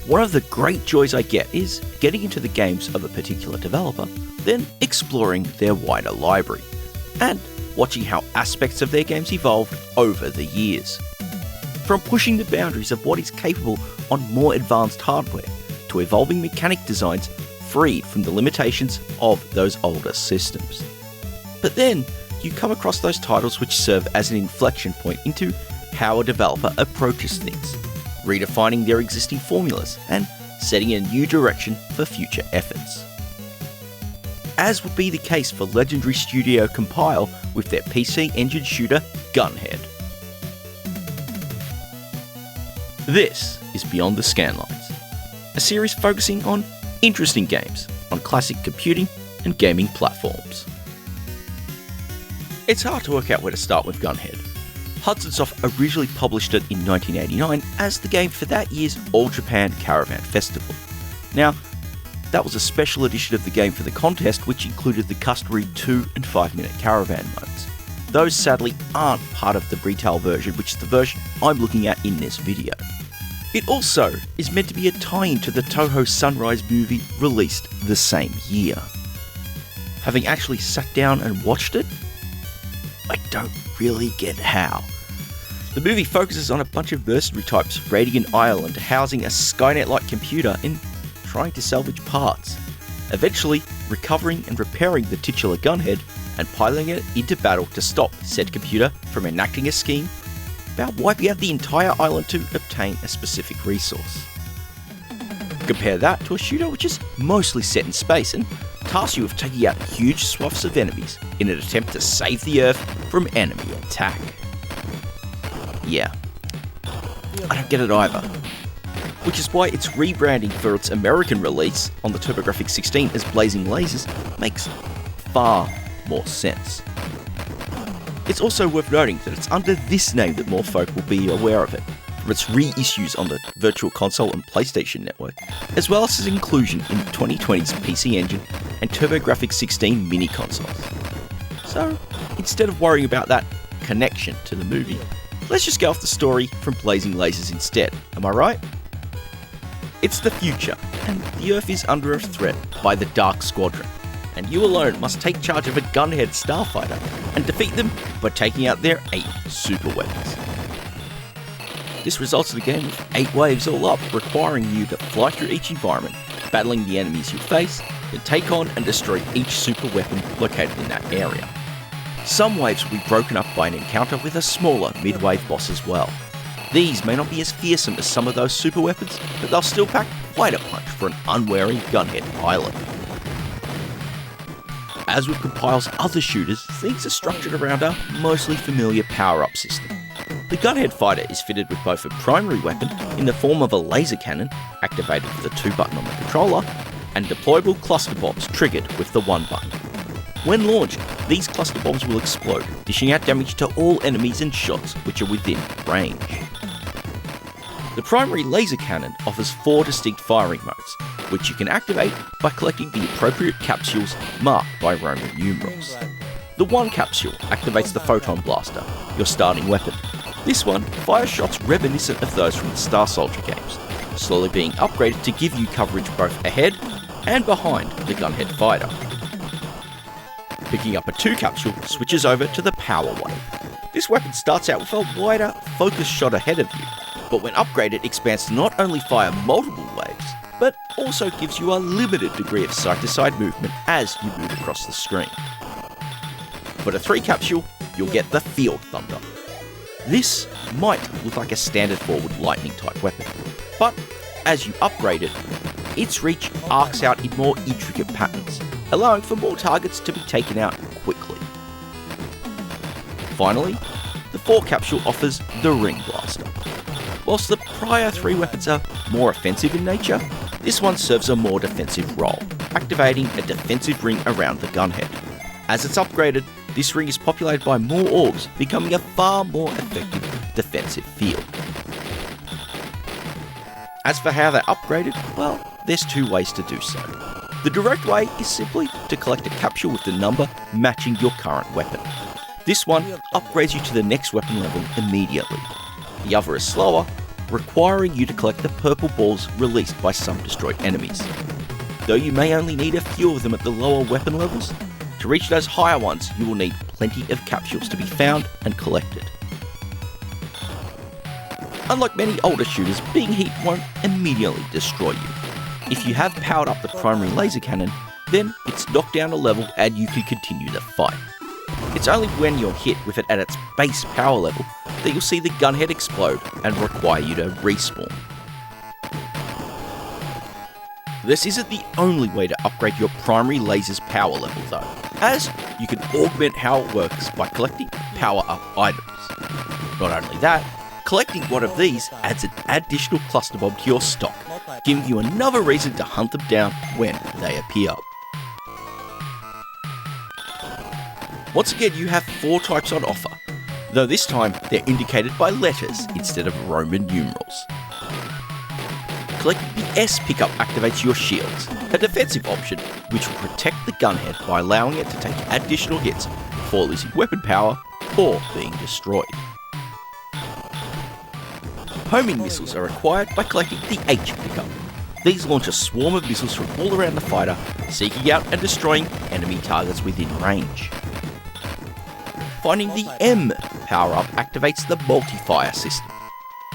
One of the great joys I get is getting into the games of a particular developer, then exploring their wider library, and watching how aspects of their games evolved over the years. From pushing the boundaries of what is capable on more advanced hardware, to evolving mechanic designs freed from the limitations of those older systems. But then, you come across those titles which serve as an inflection point into how a developer approaches things, redefining their existing formulas and setting a new direction for future efforts. As would be the case for legendary studio Compile with their PC Engine shooter Gunhed. This is Beyond The Scanlines, a series focusing on interesting games on classic computing and gaming platforms. It's hard to work out where to start with Gunhed. Hudson Soft originally published it in 1989 as the game for that year's All Japan Caravan Festival. Now, that was a special edition of the game for the contest, which included the customary 2 and 5 minute caravan modes. Those sadly aren't part of the retail version, which is the version I'm looking at in this video. It also is meant to be a tie-in to the Toho Sunrise movie released the same year. Having actually sat down and watched it, I don't really get how. The movie focuses on a bunch of mercenary types raiding an island, housing a Skynet-like computer and trying to salvage parts, eventually recovering and repairing the titular Gunhed and piloting it into battle to stop said computer from enacting a scheme about wiping out the entire island to obtain a specific resource. Compare that to a shooter which is mostly set in space and tasks you with taking out huge swaths of enemies in an attempt to save the Earth from enemy attack. Yeah, I don't get it either. Which is why its rebranding for its American release on the TurboGrafx-16 as Blazing Lasers makes far more sense. It's also worth noting that it's under this name that more folk will be aware of it, from its reissues on the Virtual Console and PlayStation Network, as well as its inclusion in 2020's PC Engine and TurboGrafx-16 mini consoles. So, instead of worrying about that connection to the movie, let's just go off the story from Blazing Lasers instead, am I right? It's the future, and the Earth is under a threat by the Dark Squadron, and you alone must take charge of a Gunhed starfighter and defeat them by taking out their 8 super weapons. This results in a game with 8 waves all up, requiring you to fly through each environment, battling the enemies you face, then take on and destroy each super weapon located in that area. Some waves will be broken up by an encounter with a smaller mid-wave boss as well. These may not be as fearsome as some of those super weapons, but they'll still pack quite a punch for an unwary Gunhed pilot. As with Compile's other shooters, things are structured around a mostly familiar power-up system. The Gunhed fighter is fitted with both a primary weapon in the form of a laser cannon, activated with the 2 button on the controller, and deployable cluster bombs triggered with the 1 button. When launched, these cluster bombs will explode, dishing out damage to all enemies and shots which are within range. The primary laser cannon offers 4 distinct firing modes, which you can activate by collecting the appropriate capsules marked by Roman numerals. The 1 capsule activates the photon blaster, your starting weapon. This one fires shots reminiscent of those from the Star Soldier games, slowly being upgraded to give you coverage both ahead and behind the Gunhed fighter. Picking up a 2 capsule switches over to the power wave. This weapon starts out with a wider, focused shot ahead of you, but when upgraded expands to not only fire multiple waves, but also gives you a limited degree of side-to-side movement as you move across the screen. For the 3 capsule, you'll get the Field Thunder. This might look like a standard forward lightning type weapon, but as you upgrade it, its reach arcs out in more intricate patterns, allowing for more targets to be taken out quickly. Finally, the 4 capsule offers the Ring Blaster. Whilst the prior 3 weapons are more offensive in nature, this one serves a more defensive role, activating a defensive ring around the Gunhed. As it's upgraded, this ring is populated by more orbs, becoming a far more effective defensive field. As for how they're upgraded, well, there's 2 ways to do so. The direct way is simply to collect a capsule with the number matching your current weapon. This one upgrades you to the next weapon level immediately. The other is slower, requiring you to collect the purple balls released by some destroyed enemies. Though you may only need a few of them at the lower weapon levels, to reach those higher ones you will need plenty of capsules to be found and collected. Unlike many older shooters, being hit won't immediately destroy you. If you have powered up the primary laser cannon, then it's knocked down a level and you can continue the fight. It's only when you're hit with it at its base power level that you'll see the gunhead explode and require you to respawn. This isn't the only way to upgrade your primary laser's power level though, as you can augment how it works by collecting power-up items. Not only that, collecting one of these adds an additional cluster bomb to your stock, giving you another reason to hunt them down when they appear. Once again, you have 4 types on offer, though this time they're indicated by letters instead of Roman numerals. Collecting the S pickup activates your shields, a defensive option which will protect the gunhead by allowing it to take additional hits before losing weapon power or being destroyed. Homing missiles are required by collecting the H pickup. These launch a swarm of missiles from all around the fighter, seeking out and destroying enemy targets within range. Finding the M power-up activates the multi-fire system.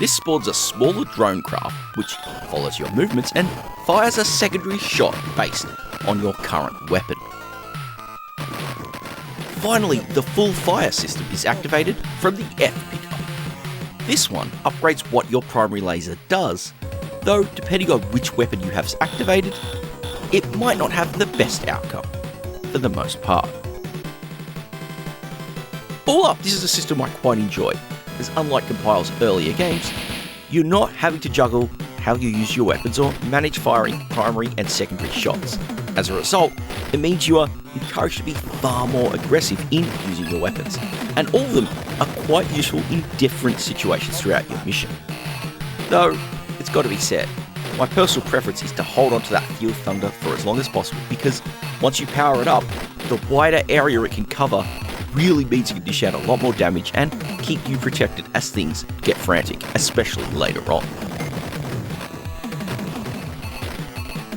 This spawns a smaller drone craft which follows your movements and fires a secondary shot based on your current weapon. Finally, the full fire system is activated from the F pickup. This one upgrades what your primary laser does, though depending on which weapon you have activated, it might not have the best outcome, for the most part. All up, this is a system I quite enjoy, as unlike Compile's earlier games, you're not having to juggle how you use your weapons or manage firing primary and secondary shots. As a result, it means you are encouraged to be far more aggressive in using your weapons, and all of them are quite useful in different situations throughout your mission. Though, it's got to be said, my personal preference is to hold on to that Field Thunder for as long as possible, because once you power it up, the wider area it can cover really means you can dish out a lot more damage and keep you protected as things get frantic, especially later on.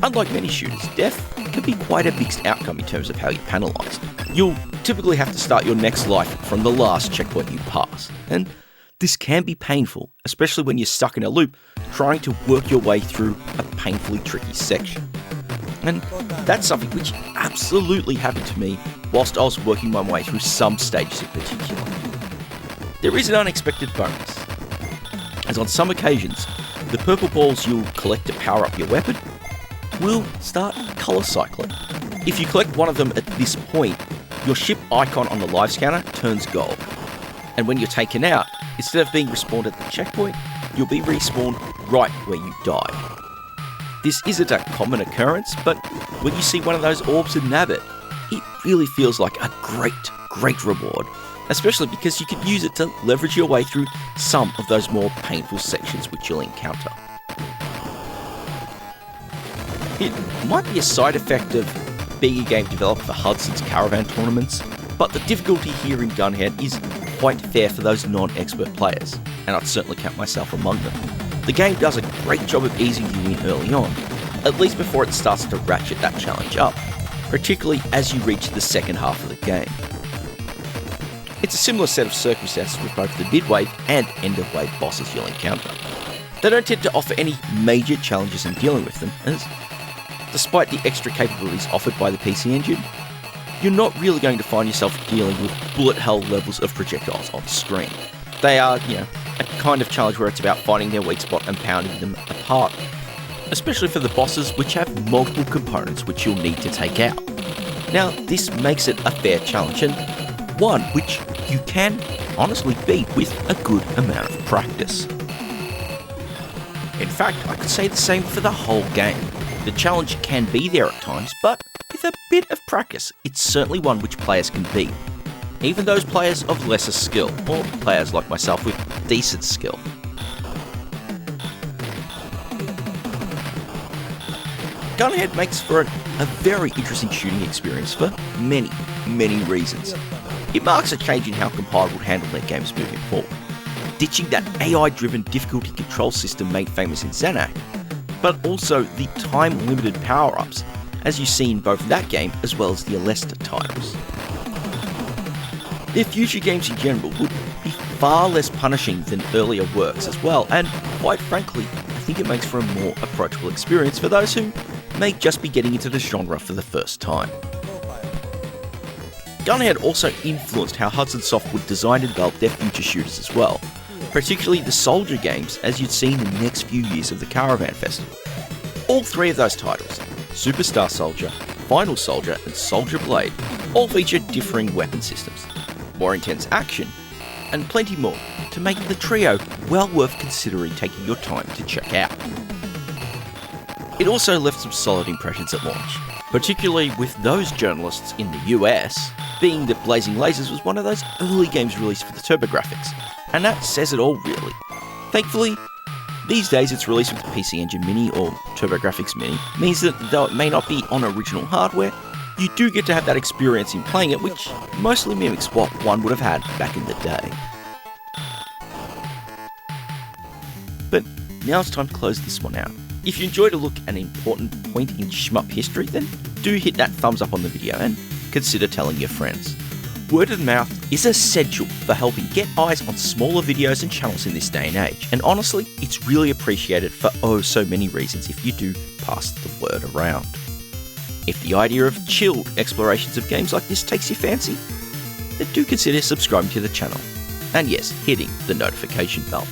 Unlike many shooters, death can be quite a mixed outcome in terms of how you're penalised. You'll typically have to start your next life from the last checkpoint you pass, and this can be painful, especially when you're stuck in a loop trying to work your way through a painfully tricky section. And that's something which absolutely happened to me whilst I was working my way through some stages in particular. There is an unexpected bonus, as on some occasions, the purple balls you'll collect to power up your weapon will start colour cycling. If you collect one of them at this point, your ship icon on the live scanner turns gold, and when you're taken out, instead of being respawned at the checkpoint, you'll be respawned right where you died. This isn't a common occurrence, but when you see one of those orbs and nab it, it really feels like a great reward, especially because you can use it to leverage your way through some of those more painful sections which you'll encounter. It might be a side effect of being a game developed for Hudson's caravan tournaments, but the difficulty here in Gunhed is quite fair for those non-expert players, and I'd certainly count myself among them. The game does a great job of easing you in early on, at least before it starts to ratchet that challenge up, particularly as you reach the second half of the game. It's a similar set of circumstances with both the mid-wave and end-of-wave bosses you'll encounter. They don't tend to offer any major challenges in dealing with them, as despite the extra capabilities offered by the PC Engine, you're not really going to find yourself dealing with bullet hell levels of projectiles on screen. They are, a kind of challenge where it's about finding their weak spot and pounding them apart, especially for the bosses which have multiple components which you'll need to take out. Now, this makes it a fair challenge, and one which you can honestly beat with a good amount of practice. In fact, I could say the same for the whole game. The challenge can be there at times, but with a bit of practice, it's certainly one which players can beat. Even those players of lesser skill, or players like myself with decent skill. Gunhed makes for a very interesting shooting experience for many reasons. It marks a change in how Compile will handle their games moving forward. ditching that AI-driven difficulty control system made famous in Xanac, but also the time-limited power-ups, as you see in both that game as well as the Alesta titles. Their future games in general would be far less punishing than earlier works as well, and quite frankly, I think it makes for a more approachable experience for those who may just be getting into the genre for the first time. Gunhed also influenced how Hudson Soft would design and develop their future shooters as well, particularly the Soldier games as you'd see in the next few years of the Caravan Festival. All three of those titles, Superstar Soldier, Final Soldier and Soldier Blade, all feature differing weapon systems, more intense action, and plenty more to make the trio well worth considering taking your time to check out. It also left some solid impressions at launch, particularly with those journalists in the US, being that Blazing Lazers was one of those early games released for the TurboGrafx, and that says it all really. Thankfully, these days its release with the PC Engine Mini or TurboGrafx Mini means that though it may not be on original hardware, you do get to have that experience in playing it, which mostly mimics what one would have had back in the day. But now it's time to close this one out. If you enjoyed a look at an important point in shmup history, then do hit that thumbs up on the video and consider telling your friends. Word of mouth is essential for helping get eyes on smaller videos and channels in this day and age, and honestly, it's really appreciated for oh so many reasons if you do pass the word around. If the idea of chilled explorations of games like this takes your fancy, then do consider subscribing to the channel, and yes, hitting the notification bell.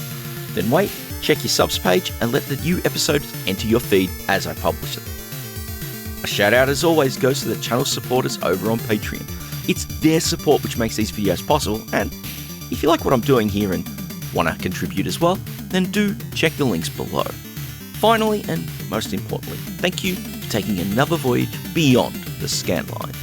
Then wait, check your subs page and let the new episodes enter your feed as I publish them. A shout out as always goes to the channel supporters over on Patreon. It's their support which makes these videos possible, and if you like what I'm doing here and want to contribute as well, then do check the links below. Finally, and most importantly, thank you for taking another voyage beyond the scanline.